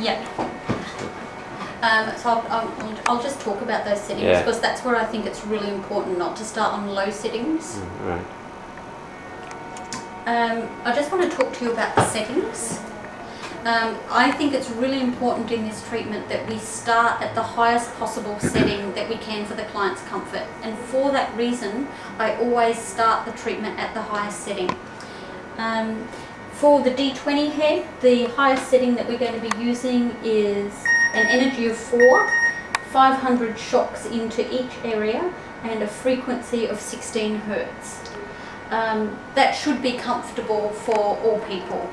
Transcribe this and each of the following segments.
Yeah. So I'll just talk about those settings because that's where I think it's really important not to start on low settings. Right. I just want to talk to you about the settings. I think it's really important in this treatment that we start at the highest possible setting that we can for the client's comfort. And for that reason, I always start the treatment at the highest setting. For the D20 head, the highest setting that we're going to be using is an energy of 4, 500 shocks into each area, and a frequency of 16 hertz. That should be comfortable for all people.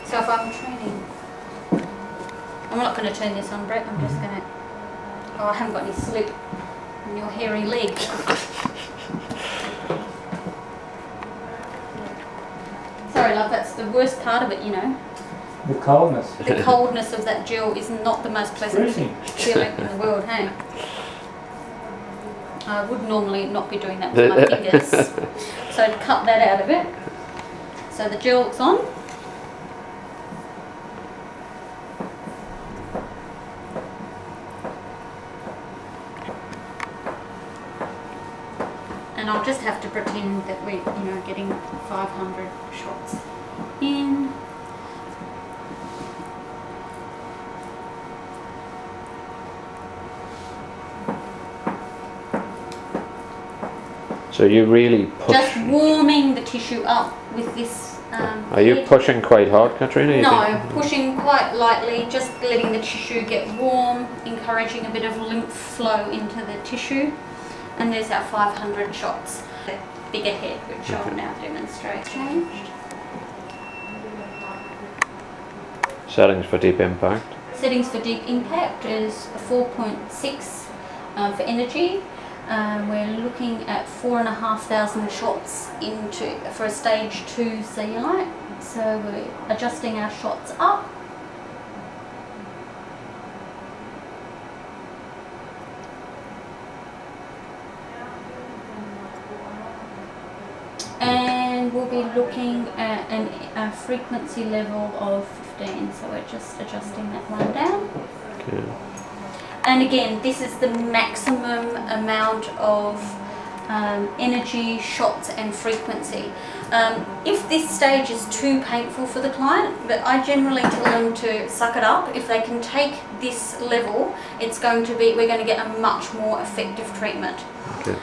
So if I'm training, I'm not going to turn this on, Brett, I'm just going to, oh, I haven't got any slip on your hairy leg. Sorry love, that's the worst part of it, you know. The coldness. The coldness of that gel is not the most pleasant feeling in the world, hey? I would normally not be doing that with my fingers. So to cut that out of it. So the gel's on. And I'll just have to pretend that we're, getting 500 shots in. So you really push. Just warming the tissue up with this. Are you pushing quite hard, Katrina? No, pushing quite lightly, just letting the tissue get warm, encouraging a bit of lymph flow into the tissue. And there's our 500 shots. The bigger head, which I'll now demonstrate. Changed. Settings for deep impact. Settings for deep impact is 4.6 for energy. We're looking at 4,500 shots for a stage 2 cellulite. So we're adjusting our shots up. And we'll be looking at a frequency level of 15, so we're just adjusting that one down. Okay. And again, this is the maximum amount of energy, shots and frequency. If this stage is too painful for the client, but I generally tell them to suck it up. If they can take this level, we're going to get a much more effective treatment. Okay.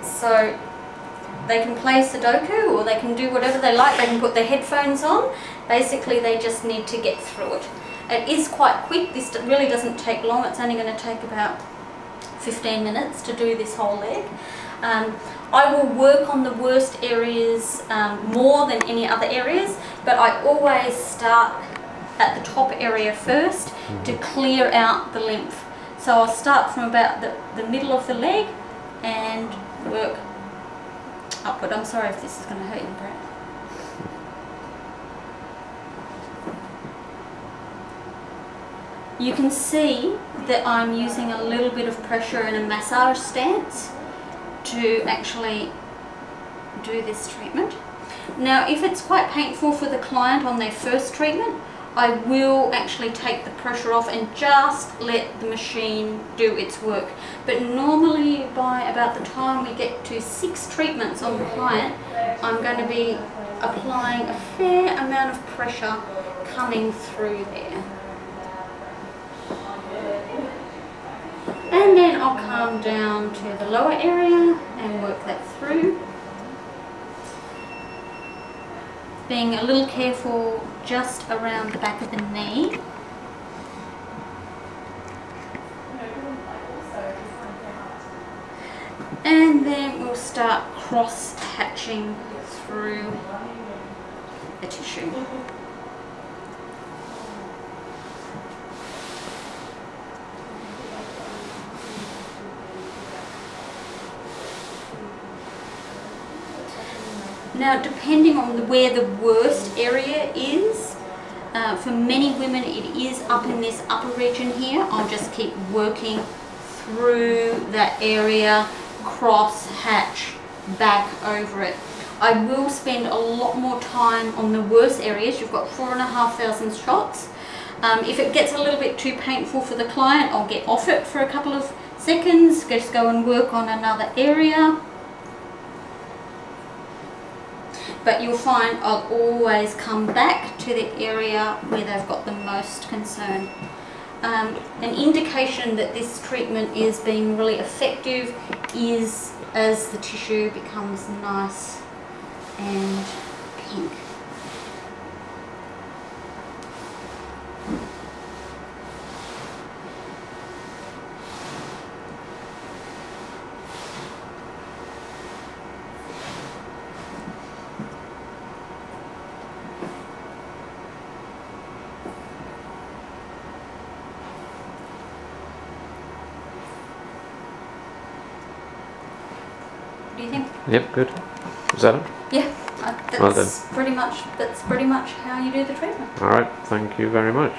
So they can play Sudoku or they can do whatever they like. They can put their headphones on. Basically, they just need to get through it. It is quite quick. This really doesn't take long. It's only going to take about 15 minutes to do this whole leg. I will work on the worst areas more than any other areas, but I always start at the top area first to clear out the lymph. So I'll start from about the middle of the leg and work upward. I'm sorry if this is going to hurt you, Brett. You can see that I'm using a little bit of pressure in a massage stance to actually do this treatment. Now, if it's quite painful for the client on their first treatment, I will actually take the pressure off and just let the machine do its work. But normally by about the time we get to 6 treatments on the client, I'm going to be applying a fair amount of pressure coming through there. And then I'll come down to the lower area and work that through. Being a little careful just around the back of the knee. And then we'll start cross-hatching through the tissue. Now, depending on where the worst area is, for many women it is up in this upper region here. I'll just keep working through that area, cross hatch back over it. I will spend a lot more time on the worst areas. You've got 4,500 shots. If it gets a little bit too painful for the client, I'll get off it for a couple of seconds, just go and work on another area. But you'll find I'll always come back to the area where they've got the most concern. An indication that this treatment is being really effective is as the tissue becomes nice and pink. What do you think? Yep, good. Is that it? Yeah, Well that's pretty much how you do the treatment. Alright, thank you very much.